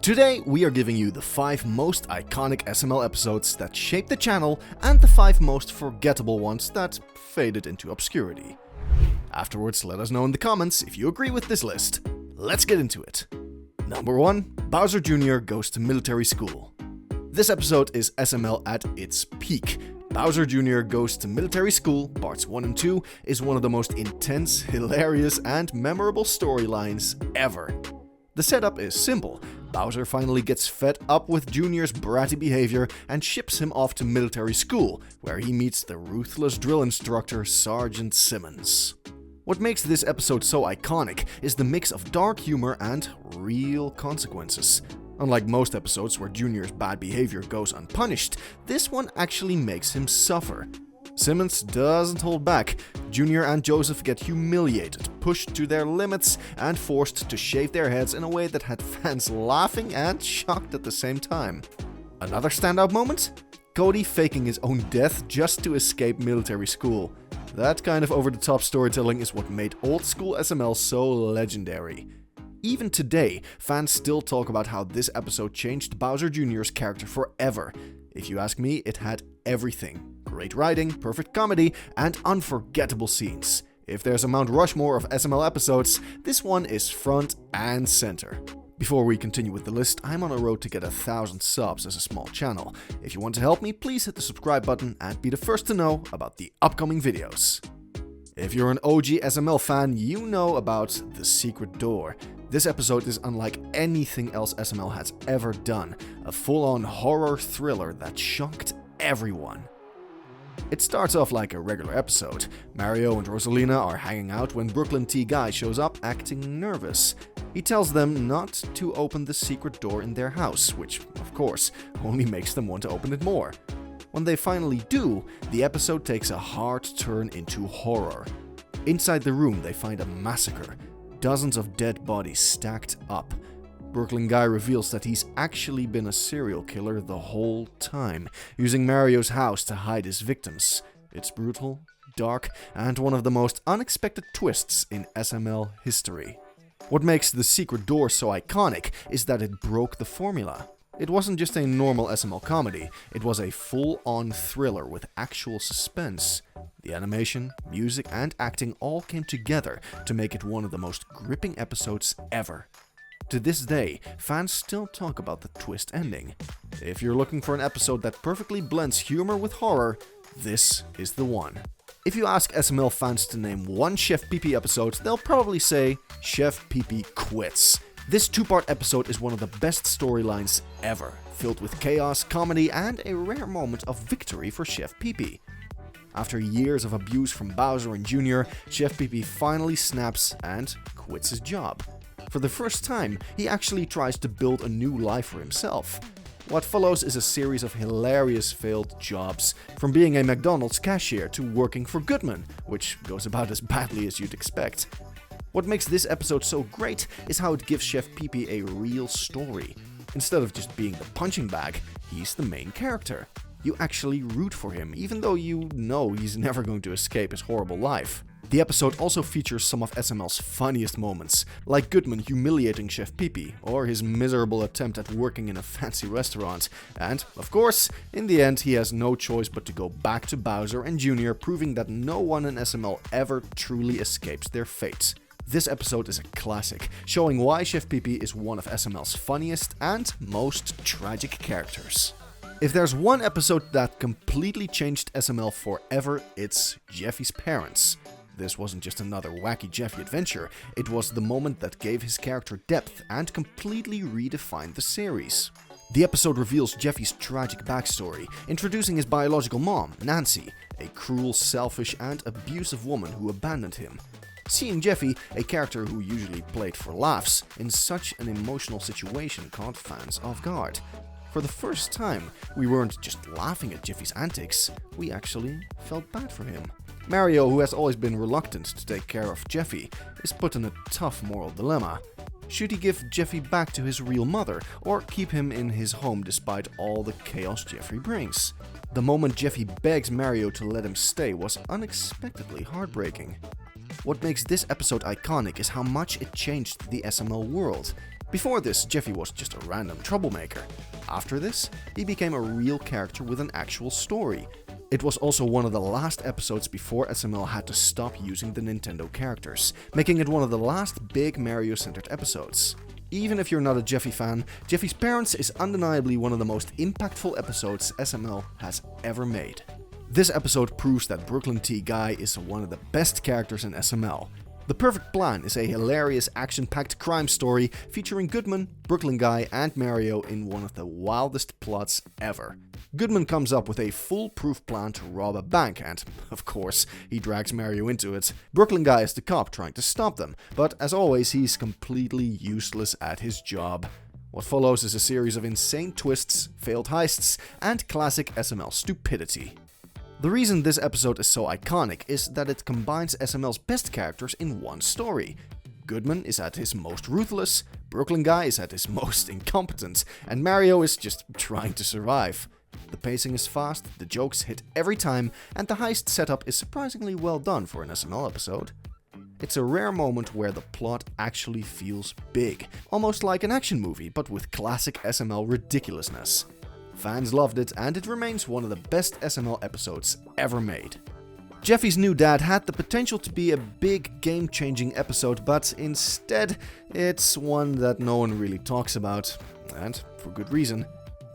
Today, we are giving you the 5 most iconic SML episodes that shaped the channel and the 5 most forgettable ones that faded into obscurity. Afterwards, let us know in the comments if you agree with this list. Let's get into it. Number 1. Bowser Jr. goes to military school. This episode is SML at its peak. Bowser Jr. goes to military school, parts 1 and 2, is one of the most intense, hilarious, and memorable storylines ever. The setup is simple. Bowser finally gets fed up with Junior's bratty behavior and ships him off to military school, where he meets the ruthless drill instructor Sergeant Simmons. What makes this episode so iconic is the mix of dark humor and real consequences. Unlike most episodes where Junior's bad behavior goes unpunished, this one actually makes him suffer. Simmons doesn't hold back. Junior and Joseph get humiliated, pushed to their limits, and forced to shave their heads in a way that had fans laughing and shocked at the same time. Another standout moment? Cody faking his own death just to escape military school. That kind of over-the-top storytelling is what made old-school SML so legendary. Even today, fans still talk about how this episode changed Bowser Jr.'s character forever. If you ask me, it had everything. Great writing, perfect comedy, and unforgettable scenes. If there's a Mount Rushmore of SML episodes, this one is front and center. Before we continue with the list, I'm on a road to get 1,000 subs as a small channel. If you want to help me, please hit the subscribe button and be the first to know about the upcoming videos. If you're an OG SML fan, you know about The Secret Door. This episode is unlike anything else SML has ever done, a full-on horror thriller that shocked everyone. It starts off like a regular episode. Mario and Rosalina are hanging out when Brooklyn T. Guy shows up acting nervous. He tells them not to open the secret door in their house, which, of course, only makes them want to open it more. When they finally do, the episode takes a hard turn into horror. Inside the room, they find a massacre. Dozens of dead bodies stacked up. Brooklyn Guy reveals that he's actually been a serial killer the whole time, using Mario's house to hide his victims. It's brutal, dark, and one of the most unexpected twists in SML history. What makes The Secret Door so iconic is that it broke the formula. It wasn't just a normal SML comedy, it was a full-on thriller with actual suspense. The animation, music, and acting all came together to make it one of the most gripping episodes ever. To this day, fans still talk about the twist ending. If you're looking for an episode that perfectly blends humor with horror, this is the one. If you ask SML fans to name one Chef Pee Pee episode, they'll probably say Chef Pee Pee Quits. This 2-part episode is one of the best storylines ever, filled with chaos, comedy, and a rare moment of victory for Chef Pee Pee. After years of abuse from Bowser and Jr., Chef Pee Pee finally snaps and quits his job. For the first time, he actually tries to build a new life for himself. What follows is a series of hilarious failed jobs, from being a McDonald's cashier to working for Goodman, which goes about as badly as you'd expect. What makes this episode so great is how it gives Chef Pee Pee a real story. Instead of just being the punching bag, he's the main character. You actually root for him, even though you know he's never going to escape his horrible life. The episode also features some of SML's funniest moments, like Goodman humiliating Chef Pee Pee, or his miserable attempt at working in a fancy restaurant. And, of course, in the end he has no choice but to go back to Bowser and Jr., proving that no one in SML ever truly escapes their fate. This episode is a classic, showing why Chef Pee Pee is one of SML's funniest and most tragic characters. If there's one episode that completely changed SML forever, it's Jeffy's parents. This wasn't just another wacky Jeffy adventure, it was the moment that gave his character depth and completely redefined the series. The episode reveals Jeffy's tragic backstory, introducing his biological mom, Nancy, a cruel, selfish, and abusive woman who abandoned him. Seeing Jeffy, a character who usually played for laughs, in such an emotional situation caught fans off guard. For the first time, we weren't just laughing at Jeffy's antics, we actually felt bad for him. Mario, who has always been reluctant to take care of Jeffy, is put in a tough moral dilemma. Should he give Jeffy back to his real mother, or keep him in his home despite all the chaos Jeffy brings? The moment Jeffy begs Mario to let him stay was unexpectedly heartbreaking. What makes this episode iconic is how much it changed the SML world. Before this, Jeffy was just a random troublemaker. After this, he became a real character with an actual story. It was also one of the last episodes before SML had to stop using the Nintendo characters, making it one of the last big Mario-centered episodes. Even if you're not a Jeffy fan, Jeffy's Parents is undeniably one of the most impactful episodes SML has ever made. This episode proves that Brooklyn T. Guy is one of the best characters in SML. The Perfect Plan is a hilarious action-packed crime story featuring Goodman, Brooklyn Guy and Mario in one of the wildest plots ever. Goodman comes up with a foolproof plan to rob a bank and, of course, he drags Mario into it. Brooklyn Guy is the cop trying to stop them, but as always he's completely useless at his job. What follows is a series of insane twists, failed heists, and classic SML stupidity. The reason this episode is so iconic is that it combines SML's best characters in one story. Goodman is at his most ruthless, Brooklyn Guy is at his most incompetent, and Mario is just trying to survive. The pacing is fast, the jokes hit every time, and the heist setup is surprisingly well done for an SML episode. It's a rare moment where the plot actually feels big, almost like an action movie, but with classic SML ridiculousness. Fans loved it, and it remains one of the best SML episodes ever made. Jeffy's New Dad had the potential to be a big game-changing episode, but instead, it's one that no one really talks about, and for good reason.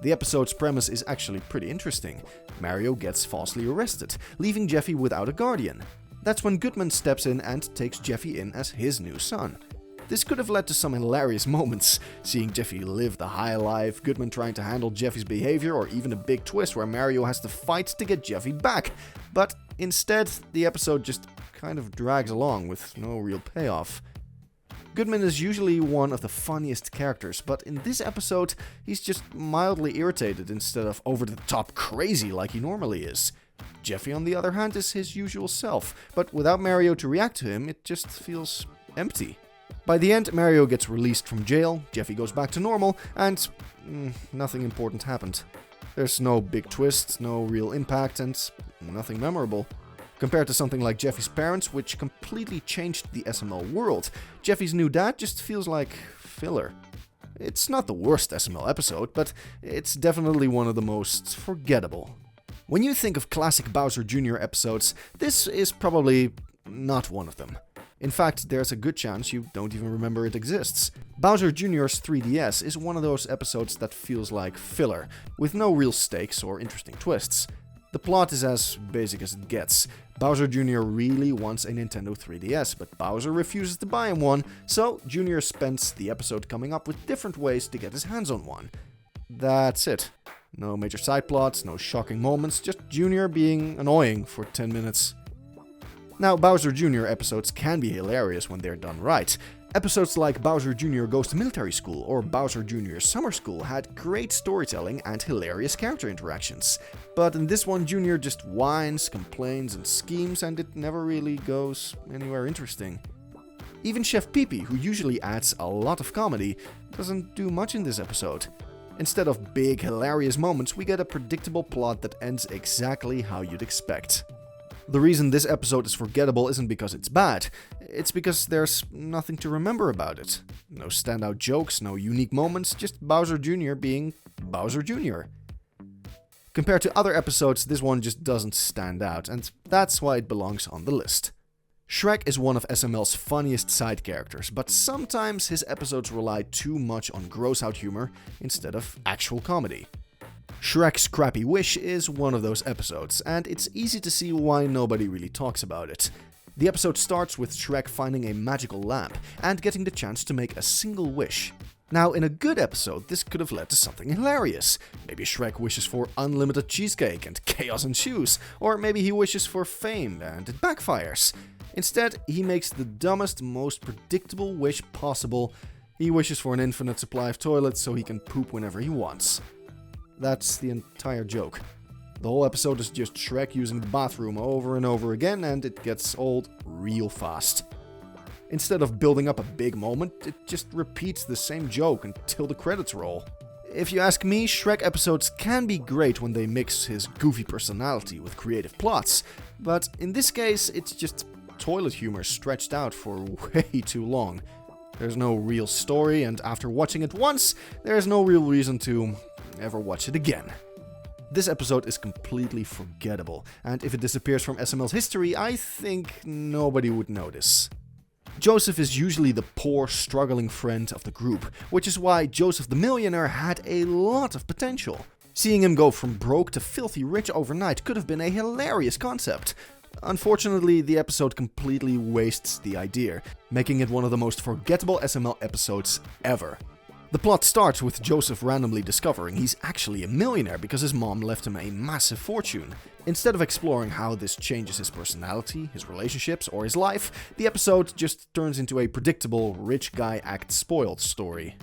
The episode's premise is actually pretty interesting. Mario gets falsely arrested, leaving Jeffy without a guardian. That's when Goodman steps in and takes Jeffy in as his new son. This could have led to some hilarious moments, seeing Jeffy live the high life, Goodman trying to handle Jeffy's behavior, or even a big twist where Mario has to fight to get Jeffy back. But instead, the episode just kind of drags along with no real payoff. Goodman is usually one of the funniest characters, but in this episode, he's just mildly irritated instead of over-the-top crazy like he normally is. Jeffy, on the other hand, is his usual self, but without Mario to react to him, it just feels empty. By the end, Mario gets released from jail, Jeffy goes back to normal, and nothing important happened. There's no big twist, no real impact, and nothing memorable. Compared to something like Jeffy's Parents, which completely changed the SML world, Jeffy's New Dad just feels like filler. It's not the worst SML episode, but it's definitely one of the most forgettable. When you think of classic Bowser Jr. episodes, this is probably not one of them. In fact, there's a good chance you don't even remember it exists. Bowser Jr.'s 3DS is one of those episodes that feels like filler, with no real stakes or interesting twists. The plot is as basic as it gets. Bowser Jr. really wants a Nintendo 3DS, but Bowser refuses to buy him one, so Jr. spends the episode coming up with different ways to get his hands on one. That's it. No major side plots, no shocking moments, just Jr. being annoying for 10 minutes. Now, Bowser Jr. episodes can be hilarious when they're done right. Episodes like Bowser Jr. Goes to Military School or Bowser Jr. Summer School had great storytelling and hilarious character interactions. But in this one, Jr. just whines, complains, and schemes, and it never really goes anywhere interesting. Even Chef Pee-Pee, who usually adds a lot of comedy, doesn't do much in this episode. Instead of big, hilarious moments, we get a predictable plot that ends exactly how you'd expect. The reason this episode is forgettable isn't because it's bad, it's because there's nothing to remember about it. No standout jokes, no unique moments, just Bowser Jr. being Bowser Jr. Compared to other episodes, this one just doesn't stand out, and that's why it belongs on the list. Shrek is one of SML's funniest side characters, but sometimes his episodes rely too much on gross-out humor instead of actual comedy. Shrek's Crappy Wish is one of those episodes, and it's easy to see why nobody really talks about it. The episode starts with Shrek finding a magical lamp and getting the chance to make a single wish. Now, in a good episode, this could have led to something hilarious. Maybe Shrek wishes for unlimited cheesecake and chaos ensues, or maybe he wishes for fame and it backfires. Instead, he makes the dumbest, most predictable wish possible. He wishes for an infinite supply of toilets so he can poop whenever he wants. That's the entire joke. The whole episode is just Shrek using the bathroom over and over again, and it gets old real fast. Instead of building up a big moment, it just repeats the same joke until the credits roll. If you ask me, Shrek episodes can be great when they mix his goofy personality with creative plots, but in this case, it's just toilet humor stretched out for way too long. There's no real story, and after watching it once, there's no real reason to ever watch it again. This episode is completely forgettable, and if it disappears from SML's history, I think nobody would notice. Joseph is usually the poor, struggling friend of the group, which is why Joseph the Millionaire had a lot of potential. Seeing him go from broke to filthy rich overnight could have been a hilarious concept. Unfortunately, the episode completely wastes the idea, making it one of the most forgettable SML episodes ever. The plot starts with Joseph randomly discovering he's actually a millionaire because his mom left him a massive fortune. Instead of exploring how this changes his personality, his relationships, or his life, the episode just turns into a predictable rich guy acts spoiled story.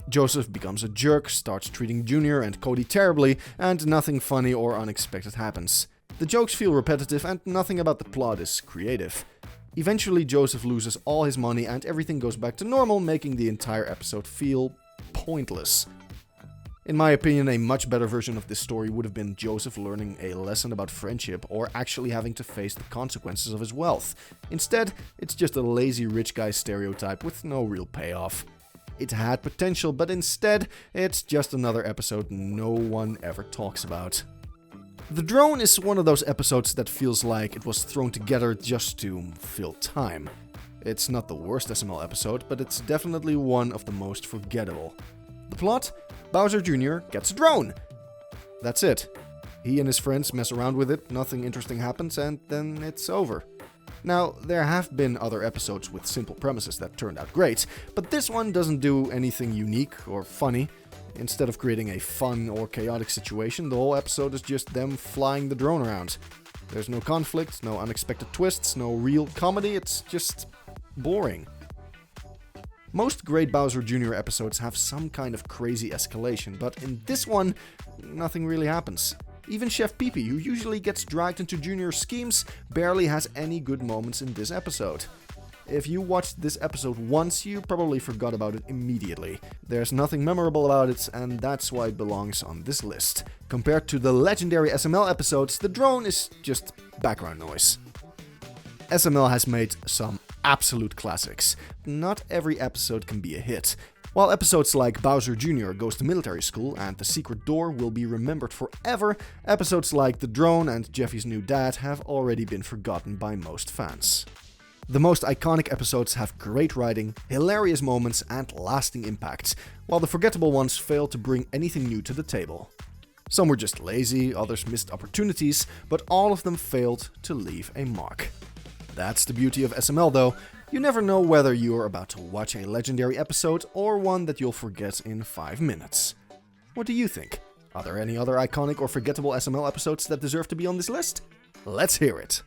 Joseph becomes a jerk, starts treating Junior and Cody terribly, and nothing funny or unexpected happens. The jokes feel repetitive and nothing about the plot is creative. Eventually, Joseph loses all his money and everything goes back to normal, making the entire episode feel pointless. In my opinion, a much better version of this story would have been Joseph learning a lesson about friendship or actually having to face the consequences of his wealth. Instead, it's just a lazy rich guy stereotype with no real payoff. It had potential, but instead, it's just another episode no one ever talks about. The Drone is one of those episodes that feels like it was thrown together just to fill time. It's not the worst SML episode, but it's definitely one of the most forgettable. The plot? Bowser Jr. gets a drone. That's it. He and his friends mess around with it, nothing interesting happens, and then it's over. Now, there have been other episodes with simple premises that turned out great, but this one doesn't do anything unique or funny. Instead of creating a fun or chaotic situation, the whole episode is just them flying the drone around. There's no conflict, no unexpected twists, no real comedy, it's just boring. Most great Bowser Jr. episodes have some kind of crazy escalation, but in this one, nothing really happens. Even Chef Pee-Pee, who usually gets dragged into Junior's schemes, barely has any good moments in this episode. If you watched this episode once, you probably forgot about it immediately. There's nothing memorable about it, and that's why it belongs on this list. Compared to the legendary SML episodes, the drone is just background noise. SML has made some absolute classics. Not every episode can be a hit. While episodes like Bowser Jr. Goes to Military School and The Secret Door will be remembered forever, episodes like The Drone and Jeffy's New Dad have already been forgotten by most fans. The most iconic episodes have great writing, hilarious moments, and lasting impact, while the forgettable ones fail to bring anything new to the table. Some were just lazy, others missed opportunities, but all of them failed to leave a mark. That's the beauty of SML though. You never know whether you're about to watch a legendary episode or one that you'll forget in 5 minutes. What do you think? Are there any other iconic or forgettable SML episodes that deserve to be on this list? Let's hear it!